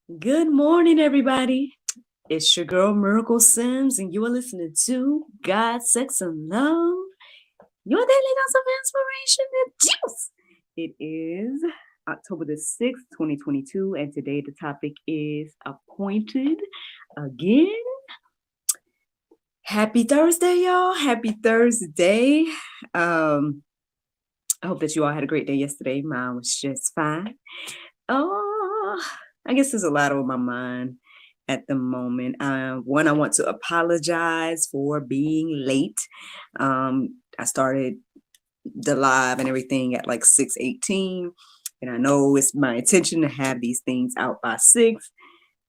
Good morning, everybody. It's your girl Miracle Sims, and you are listening to God, Sex, and Love, your daily dose of inspiration and juice. It is October the 6th, 2022, and today the topic is appointed again. Happy Thursday, y'all. Happy Thursday. I hope that you all had a great day yesterday. Mine was just fine. Oh, I guess there's a lot on my mind at the moment. One, I want to apologize for being late. I started the live and everything at like 6:18, and I know it's my intention to have these things out by 6.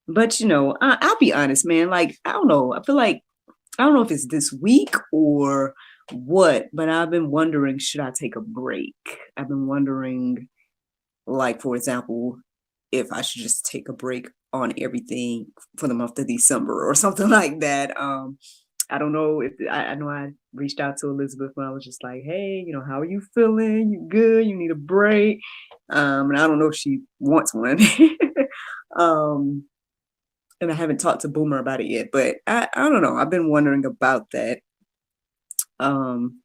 But I'll be honest, man. Like, I don't know. I don't know if it's this week or what, but I've been wondering, should I take a break? I've been wondering, like, for example, if I should just take a break on everything for the month of December or something like that. I don't know if I know I reached out to Elizabeth when I was just like, hey, how are you feeling? You good? You need a break? And I don't know if she wants one. um, and I haven't talked to Boomer about it yet, but I don't know. I've been wondering about that. On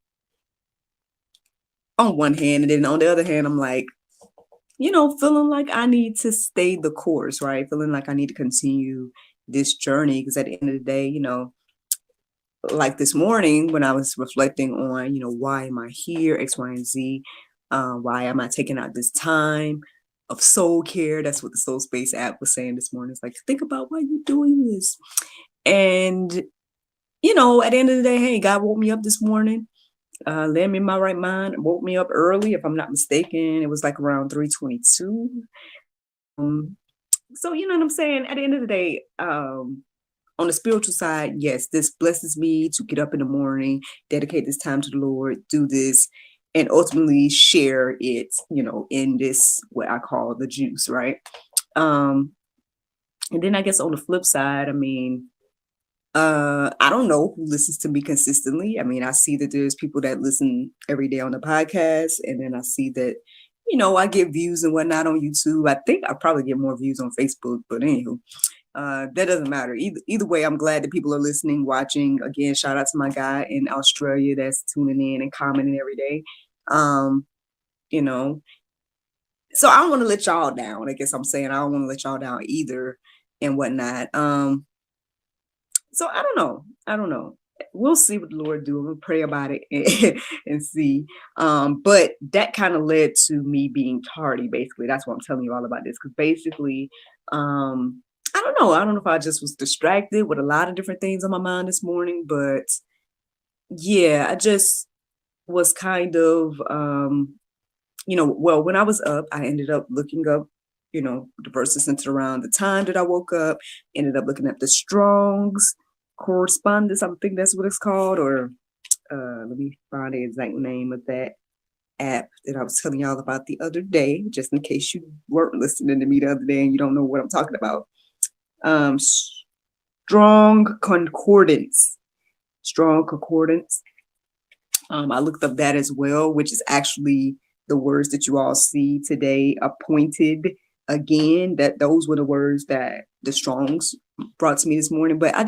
one hand, and then on the other hand, I'm like, feeling like I need to stay the course, right? Feeling like I need to continue this journey because at the end of the day, like this morning when I was reflecting on, why am I here, X, Y, and Z? Why am I taking out this time of soul care? That's what the Soul Space app was saying this morning. It's like, think about why you're doing this. And, at the end of the day, hey, God woke me up this morning. Led me in my right mind, woke me up early, if I'm not mistaken. It was like around 3:22. So you know what I'm saying? At the end of the day, on the spiritual side, yes, this blesses me to get up in the morning, dedicate this time to the Lord, do this, and ultimately share it, in this, what I call the juice, right? And then I guess on the flip side, I mean, I don't know who listens to me consistently. I mean, I see that there's people that listen every day on the podcast, and then I see that, I get views and whatnot on YouTube. I think I probably get more views on Facebook, but anywho, that doesn't matter. Either way, I'm glad that people are listening, watching. Again, shout out to my guy in Australia that's tuning in and commenting every day. You know, so I don't want to let y'all down. I guess I'm saying I don't want to let y'all down either and whatnot. So I don't know. I don't know. We'll see what the Lord do. We'll pray about it and see. But that kind of led to me being tardy, basically. That's why I'm telling you all about this. Because basically, I don't know. I don't know if I just was distracted with a lot of different things on my mind this morning. But yeah, I just was kind of, well, when I was up, I ended up looking up, the verses centered around the time that I woke up, ended up looking at the Strong's correspondence. I think that's what it's called, or let me find the exact name of that app that I was telling y'all about the other day, just in case you weren't listening to me the other day and you don't know what I'm talking about. Strong Concordance. Strong Concordance. I looked up that as well, which is actually the words that you all see today, appointed again. That those were the words that the Strongs brought to me this morning. But I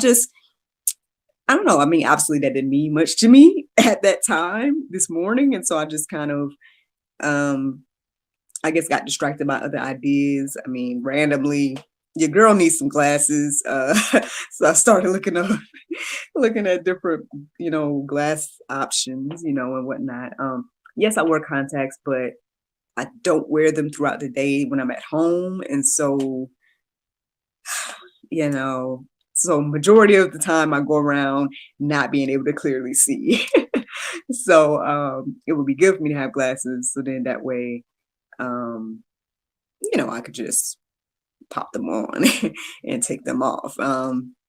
don't know. I mean, obviously that didn't mean much to me at that time this morning. And so I just kind of, I guess, got distracted by other ideas. I mean, randomly, your girl needs some glasses. So I started looking at different, glass options, and whatnot. Yes, I wear contacts, but I don't wear them throughout the day when I'm at home. And so, so majority of the time I go around not being able to clearly see. So it would be good for me to have glasses. So then that way, I could just pop them on and take them off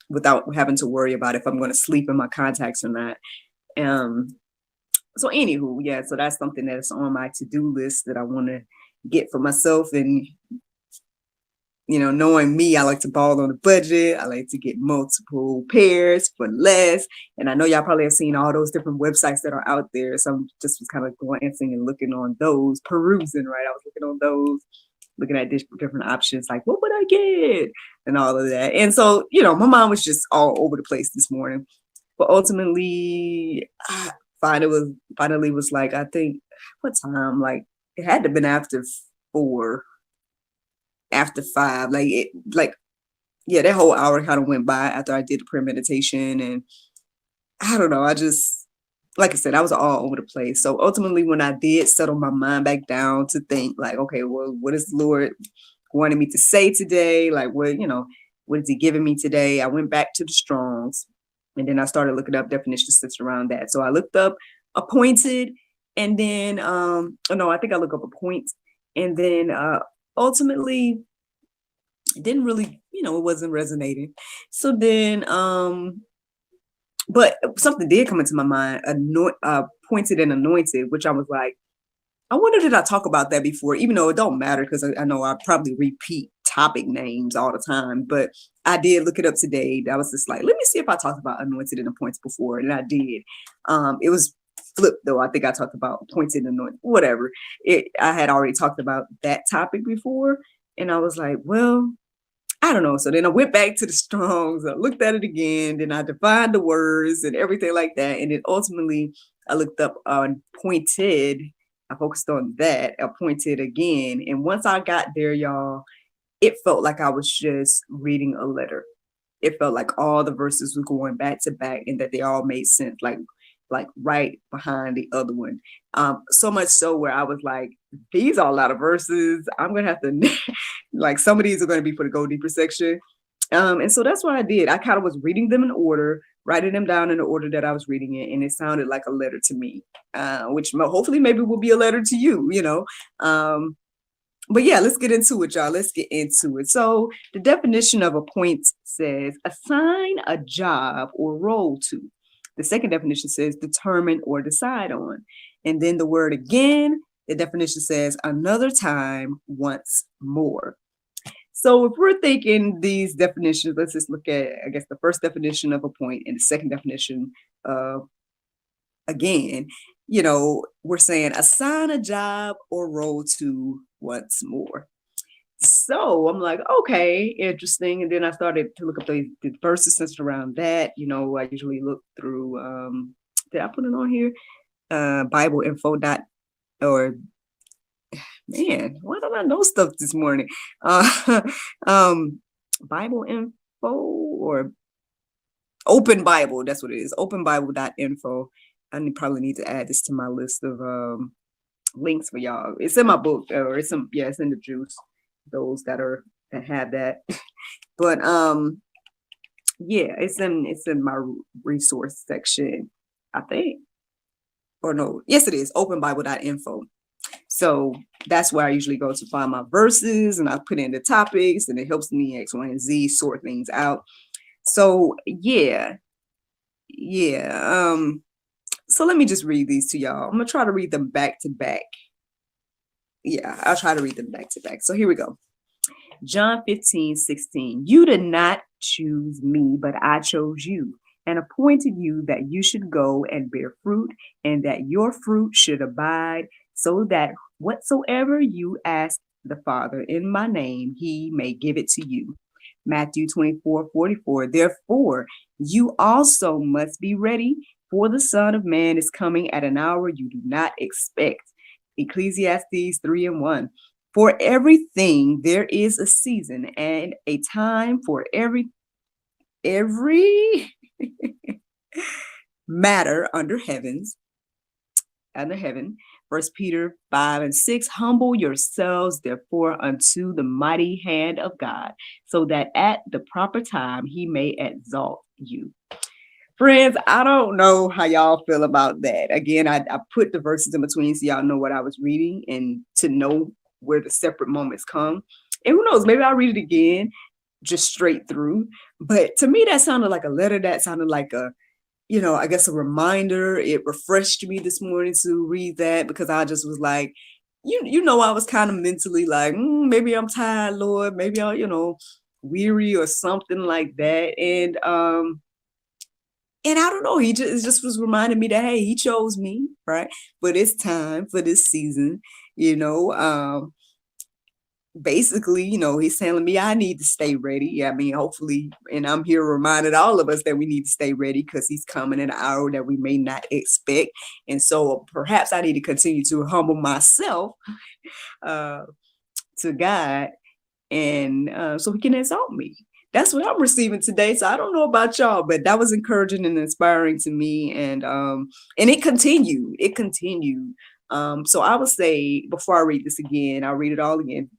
without having to worry about if I'm going to sleep in my contacts or not. So anywho, yeah, so that's something that's on my to-do list that I want to get for myself. And knowing me, I like to ball on a budget. I like to get multiple pairs for less. And I know y'all probably have seen all those different websites that are out there. So I'm just was kind of glancing and looking on those, perusing, right? I was looking on those. looking at different options, like, what would I get? And all of that. And so, my mind was just all over the place this morning. But ultimately, I finally was like, I think, what time? Like, it had to have been after 4, after 5. Yeah, that whole hour kind of went by after I did the prayer meditation. And I don't know, like I said, I was all over the place. So ultimately, when I did settle my mind back down to think, like, okay, well, what is the Lord wanting me to say today? Like, what is he giving me today? I went back to the Strongs, and then I started looking up definitions that's around that. So I looked up appointed, and then, oh no, I think I looked up appoint, and then ultimately, it didn't really, it wasn't resonating. So then, but something did come into my mind, appointed and anointed, which I was like, I wonder, did I talk about that before? Even though it don't matter, because I know I probably repeat topic names all the time, but I did look it up today. I was just like, let me see if I talked about anointed and appointed before, and I did. It was flipped though. I think I talked about appointed and anointed, whatever. I had already talked about that topic before, and I was like, well, I don't know. So then I went back to the Strongs, I looked at it again, then I defined the words and everything like that. And then ultimately I looked up appointed. I focused on that, appointed again. And once I got there, y'all, it felt like I was just reading a letter. It felt like all the verses were going back to back and that they all made sense, like right behind the other one. So much so where I was like, these are a lot of verses. I'm gonna have to like, some of these are going to be for the Go Deeper section. And so that's what I did. I kind of was reading them in order, writing them down in the order that I was reading it, and it sounded like a letter to me, which hopefully maybe will be a letter to you, But yeah, let's get into it, y'all. Let's get into it. So the definition of appoint says assign a job or role to. The second definition says determine or decide on. And then the word again, the definition says another time, once more. So if we're thinking these definitions, let's just look at, I guess, the first definition of appoint and the second definition of again. We're saying assign a job or role to once more. So I'm like, okay, interesting. And then I started to look up the verses centered around that. I usually look through, did I put it on here? Bible info or man, why don't I know stuff this morning? Bible info or open Bible, that's what it is. Openbible.info. I probably need to add this to my list of links for y'all. It's in my book, or it's in the juice. Those that have that. But yeah, it's in my resource section, I think. Or no, yes it is, openbible.info. So that's where I usually go to find my verses, and I put in the topics, and it helps me X, Y, and Z sort things out. So yeah. So let me just read these to y'all. I'm gonna try to read them back to back. Yeah, I'll try to read them back to back. So here we go. John 15:16. You did not choose me, but I chose you and appointed you that you should go and bear fruit, and that your fruit should abide, so that whatsoever you ask the Father in my name, he may give it to you. Matthew 24:44. Therefore, you also must be ready, for the Son of Man is coming at an hour you do not expect. Ecclesiastes 3:1. For everything there is a season and a time for every matter under heaven. 1 Peter 5:6. Humble yourselves, therefore, unto the mighty hand of God, so that at the proper time he may exalt you. Friends, I don't know how y'all feel about that. Again, I put the verses in between so y'all know what I was reading and to know where the separate moments come. And who knows, maybe I'll read it again, just straight through. But to me, that sounded like a letter. That sounded like I guess a reminder. It refreshed me this morning to read that, because I just was like, I was kind of mentally like, maybe I'm tired, Lord. Maybe I'll, weary or something like that. And I don't know, he just was reminding me that, hey, he chose me, right? But it's time for this season, basically, he's telling me I need to stay ready. I mean, hopefully, and I'm here reminding all of us that we need to stay ready because he's coming in an hour that we may not expect. And so perhaps I need to continue to humble myself uh, to God, and so he can exalt me. That's what I'm receiving today. So I don't know about y'all, but that was encouraging and inspiring to me. And it continued. It continued. So I would say, before I read this again, I'll read it all again.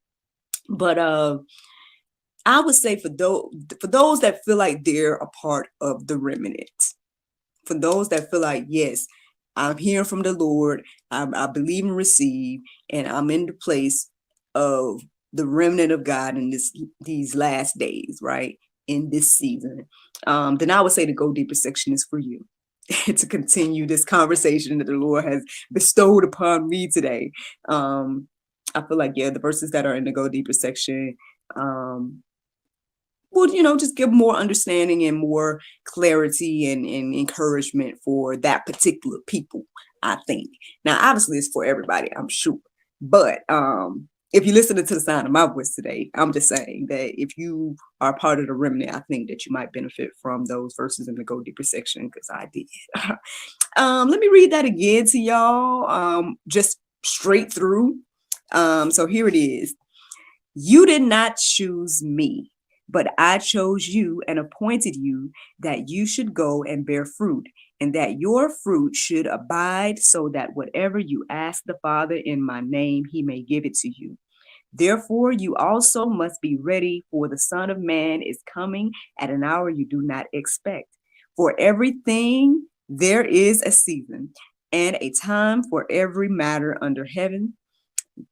But I would say for those that feel like they're a part of the remnant, for those that feel like, yes, I'm hearing from the Lord, I believe and receive, and I'm in the place of the remnant of God in these last days, right? In this season, then I would say the Go Deeper section is for you. To continue this conversation that the Lord has bestowed upon me today. I feel like, the verses that are in the Go Deeper section would, just give more understanding and more clarity and encouragement for that particular people, I think. Now, obviously, it's for everybody, I'm sure. But if you're listening to the sound of my voice today, I'm just saying that if you are part of the remnant, I think that you might benefit from those verses in the Go Deeper section, because I did. Let me read that again to y'all, just straight through. So here it is. You did not choose me, but I chose you and appointed you that you should go and bear fruit, and that your fruit should abide, so that whatever you ask the Father in my name, he may give it to you. Therefore, you also must be ready, for the Son of Man is coming at an hour you do not expect. For everything there is a season and a time for every matter under heaven.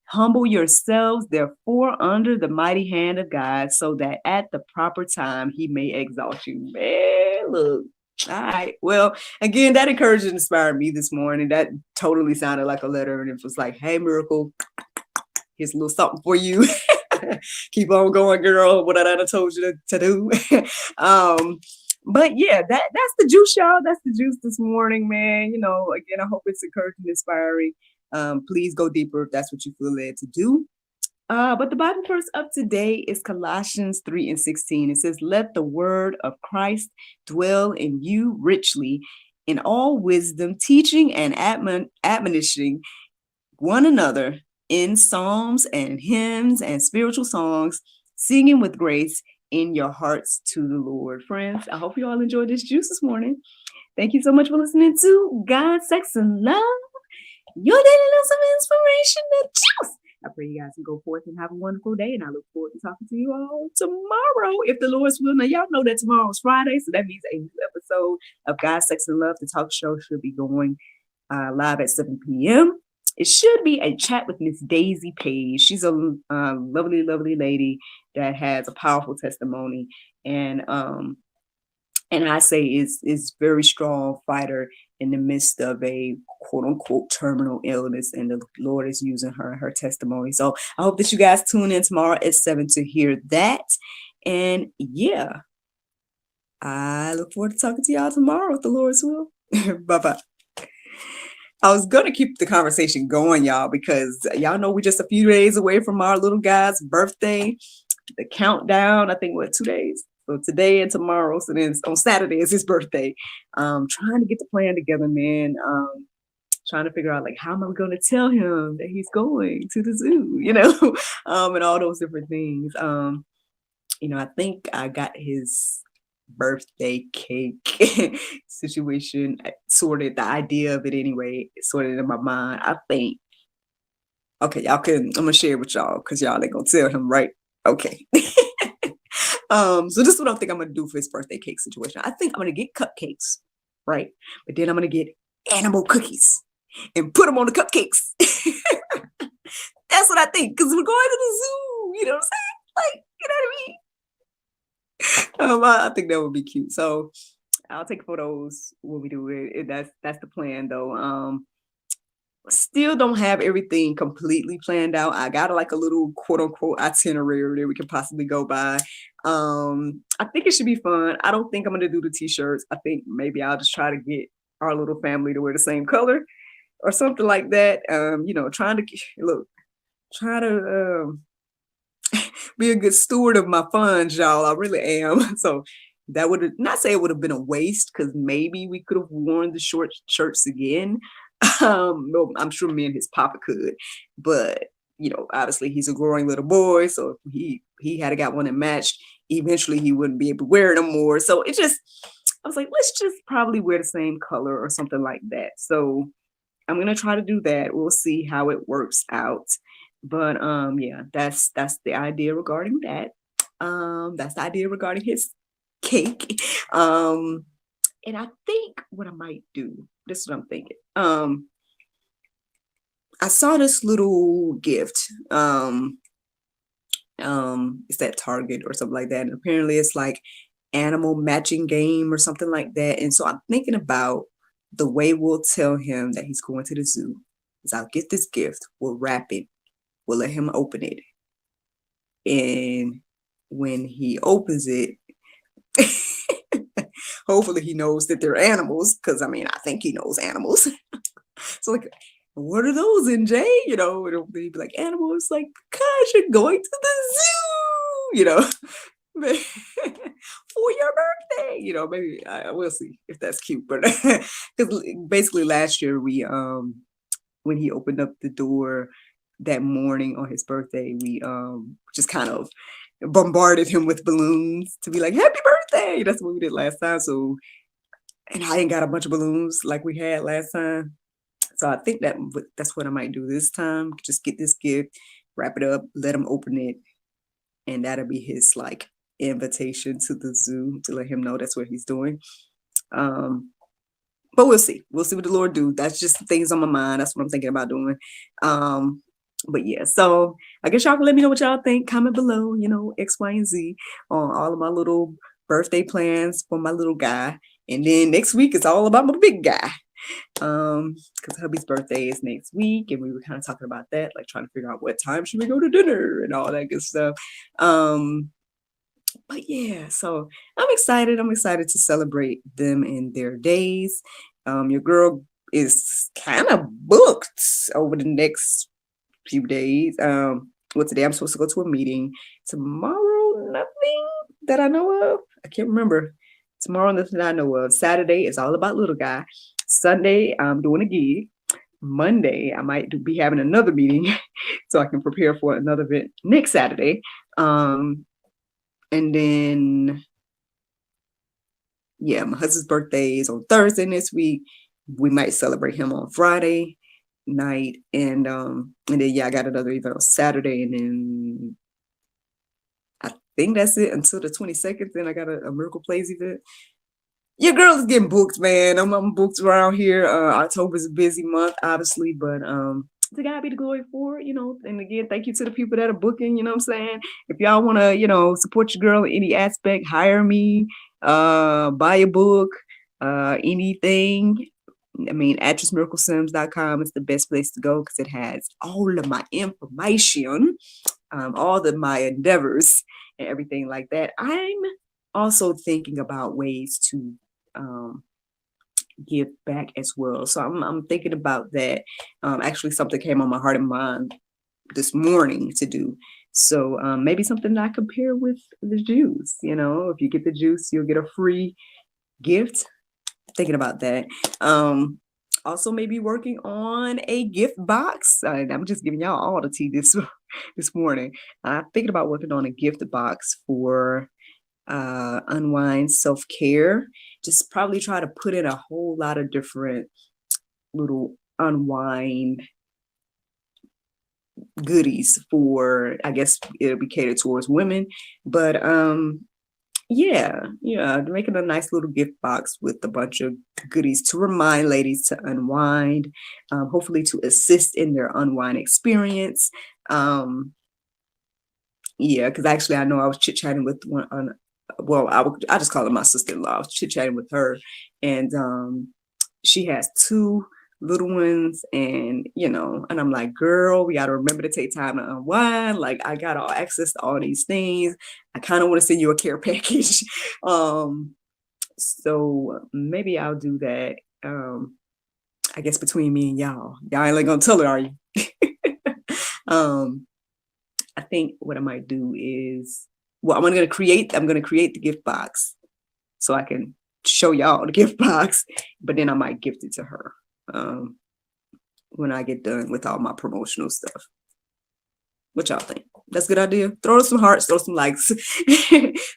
Humble yourselves, therefore, under the mighty hand of God, so that at the proper time he may exalt you. Man, look. All right. Well, again, that encouraged and inspired me this morning. That totally sounded like a letter, and it was like, hey, Miracle, here's a little something for you. Keep on going, girl. What I done told you to do. But yeah, that's the juice, y'all. That's the juice this morning, man. Again, I hope it's encouraging, inspiring. Please go deeper if that's what you feel led to do. But the Bible verse of today is Colossians 3:16. It says, let the word of Christ dwell in you richly in all wisdom, teaching and admonishing one another in psalms and hymns and spiritual songs, singing with grace in your hearts to the Lord. Friends, I hope you all enjoyed this juice this morning. Thank you so much for listening to God, Sex, and Love, your daily dose of inspiration and juice. I pray you guys can go forth and have a wonderful day, and I look forward to talking to you all tomorrow, if the Lord's will. Now, y'all know that tomorrow's Friday, so that means a new episode of God, Sex, and Love, the talk show, should be going live at 7 p.m. It should be a chat with Miss Daisy Page. She's a lovely, lovely lady that has a powerful testimony, and I say is very strong fighter in the midst of a quote unquote terminal illness, and the Lord is using her testimony. So I hope that you guys tune in tomorrow at 7 to hear that. And yeah, I look forward to talking to y'all tomorrow with the Lord's will. Bye-bye. I was going to keep the conversation going, y'all, because y'all know we're just a few days away from our little guy's birthday. The countdown, I think, 2 days? So today and tomorrow. So then on Saturday is his birthday. Trying to get the plan together, man. Trying to figure out, like, how am I going to tell him that he's going to the zoo, and all those different things. I think I got his birthday cake situation sorted, the idea of it anyway, sorted in my mind. I think, okay, I'm gonna share it with y'all, because y'all ain't gonna tell him, right? Okay. So this is what I think I'm gonna do for his birthday cake situation. I think I'm gonna get cupcakes, right? But then I'm gonna get animal cookies and put them on the cupcakes. That's what I think, because we're going to the zoo, you know what I'm saying? Like, you know what I mean? I think that would be cute. So I'll take photos when we do it. That's the plan, though. Still don't have everything completely planned out. I got like a little quote unquote itinerary that we can possibly go by. I think it should be fun. I don't think I'm gonna do the t-shirts. I think maybe I'll just try to get our little family to wear the same color or something like that. Trying to be a good steward of my funds, y'all. I really am. So that would not say it would have been a waste, because maybe we could have worn the short shirts again. No, I'm sure me and his papa could, but obviously he's a growing little boy, so if he had got one that matched, eventually he wouldn't be able to wear it no more. So I was like, let's just probably wear the same color or something like that. So I'm gonna try to do that. We'll see how it works out. But yeah, that's the idea regarding that. That's the idea regarding his cake. And I think what I might do, this is what I'm thinking. I saw this little gift. It's at Target or something like that. And apparently it's like animal matching game or something like that. And so I'm thinking about the way we'll tell him that he's going to the zoo is I'll get this gift, we'll wrap it, we'll let him open it. And when he opens it, hopefully he knows that they're animals, because I mean, I think he knows animals. So like, what are those, NJ? It'll be like animals, like, gosh, you're going to the zoo, for your birthday. Maybe I will see if that's cute. But because basically last year we when he opened up the door that morning on his birthday, we just kind of bombarded him with balloons to be like, happy birthday. That's what we did last time. So, and I ain't got a bunch of balloons like we had last time. So I think that's what I might do this time. Just get this gift, wrap it up, let him open it, and that'll be his like invitation to the zoo to let him know that's what he's doing. But we'll see. We'll see what the Lord do. That's just things on my mind. That's what I'm thinking about doing. But yeah, so I guess y'all can let me know what y'all think. Comment below, X, Y, and Z on all of my little birthday plans for my little guy. And then next week is all about my big guy. Because hubby's birthday is next week, and we were kind of talking about that, like trying to figure out what time should we go to dinner and all that good stuff. But yeah, so I'm excited. I'm excited to celebrate them in their days. Your girl is kind of booked over the next few days. Today I'm supposed to go to a meeting. Tomorrow, nothing that I know of. I can't remember. Tomorrow, nothing that I know of. Saturday is all about little guy. Sunday, I'm doing a gig. Monday, I might be having another meeting so I can prepare for another event next Saturday. And then, yeah, my husband's birthday is on Thursday this week. We might celebrate him on Friday night. And then, yeah, I got another event on Saturday. And then I think that's it until the 22nd. Then I got a Miracle Plays event. Your girl is getting booked, man. I'm booked around here. October's a busy month, obviously, but to God be the glory for it, And again, thank you to the people that are booking, you know what I'm saying? If y'all want to, support your girl in any aspect, hire me, buy a book, anything. I mean, actressmiraclesims.com is the best place to go because it has all of my information, all of my endeavors and everything like that. I'm also thinking about ways to give back as well. So I'm thinking about that. Actually, something came on my heart and mind this morning to do. So maybe something that I compare with the juice. If you get the juice, you'll get a free gift. Thinking about that. Also, maybe working on a gift box. I'm just giving y'all all the tea this morning. I'm thinking about working on a gift box for unwind self-care. Just probably try to put in a whole lot of different little unwind goodies for, I guess it'll be catered towards women, but yeah, making a nice little gift box with a bunch of goodies to remind ladies to unwind, hopefully to assist in their unwind experience. Yeah, because actually I know I was chit-chatting with one on, well, I just call her my sister-in-law. I was chit-chatting with her, and she has two little ones, and and I'm like, girl, we got to remember to take time to unwind. Like, I got all access to all these things. I kind of want to send you a care package. So maybe I'll do that. I guess between me and y'all ain't gonna tell her, are you? I think what I might do is, well, I'm gonna create the gift box so I can show y'all the gift box, but then I might gift it to her when I get done with all my promotional stuff. What y'all think? That's a good idea. Throw some hearts, throw some likes.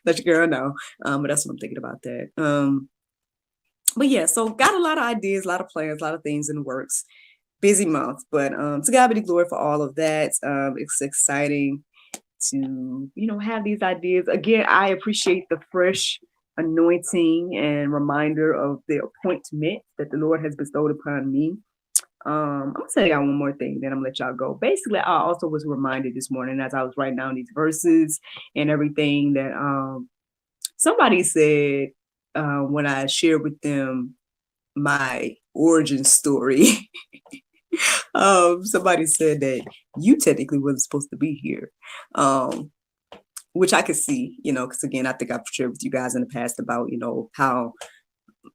Let your girl know. But that's what I'm thinking about that. But yeah, so got a lot of ideas, a lot of plans, a lot of things in the works. Busy month, but to God be the glory for all of that. It's exciting to, have these ideas. Again, I appreciate the fresh anointing and reminder of the appointment that the Lord has bestowed upon me. I'm gonna tell y'all one more thing, then I'm gonna let y'all go. Basically, I also was reminded this morning as I was writing down these verses and everything that somebody said when I shared with them my origin story. Somebody said that you technically wasn't supposed to be here, which I could see, because again, I think I've shared with you guys in the past about, how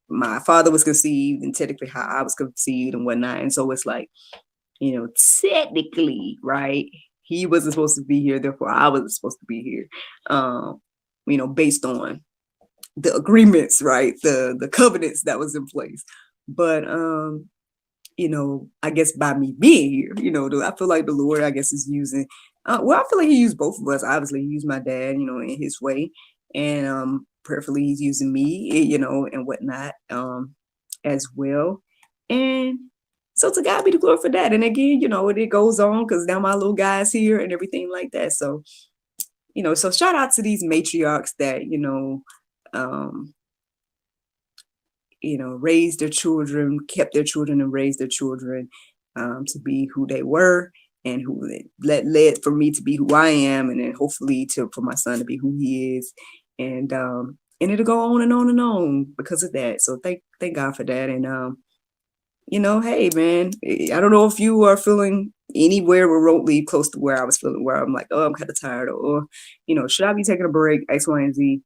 my father was conceived and technically how I was conceived and whatnot. And so it's like, technically, right, he wasn't supposed to be here, therefore I wasn't supposed to be here, based on the agreements, right, the covenants that was in place. But I guess by me being here, I feel like the Lord, I guess, is using, I feel like he used both of us. Obviously, he used my dad, in his way. And prayerfully, he's using me, and whatnot, as well. And so to God be the glory for that. And again, it goes on because now my little guy's here and everything like that. So, so shout out to these matriarchs that, raised their children, kept their children, and raised their children to be who they were, and who led for me to be who I am, and then hopefully for my son to be who he is, and it'll go on and on and on because of that. So thank God for that. And hey man, I don't know if you are feeling anywhere remotely close to where I was feeling, where I'm like, oh, I'm kind of tired, or should I be taking a break, X, Y, and Z.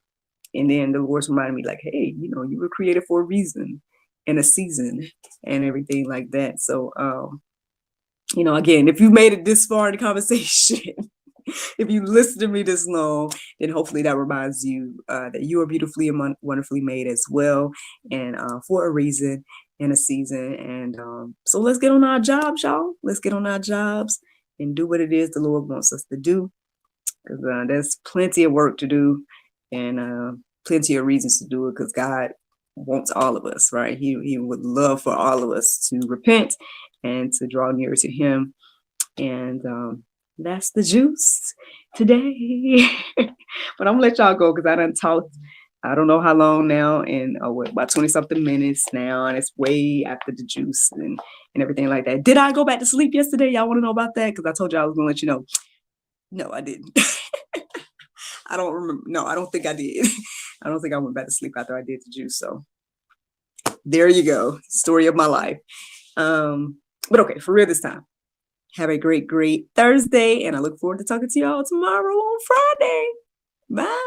And then the Lord's reminded me, like, hey, you were created for a reason and a season and everything like that. So, again, if you made it this far in the conversation, if you listen to me this long, then hopefully that reminds you that you are beautifully and wonderfully made as well, and for a reason and a season. And so let's get on our jobs, y'all. Let's get on our jobs and do what it is the Lord wants us to do, because there's plenty of work to do. And plenty of reasons to do it, because God wants all of us, right? He would love for all of us to repent and to draw near to him. And that's the juice today. But I'm gonna let y'all go because I done talked, I don't know how long now, and about 20 something minutes now, and it's way after the juice and everything like that. Did I go back to sleep yesterday? Y'all want to know about that? Because I told you I was gonna let you know. No, I didn't. I don't remember. No, I don't think I did. I don't think I went back to sleep after I did the juice. So there you go. Story of my life. But okay, for real this time. Have a great, great Thursday. And I look forward to talking to y'all tomorrow on Friday. Bye.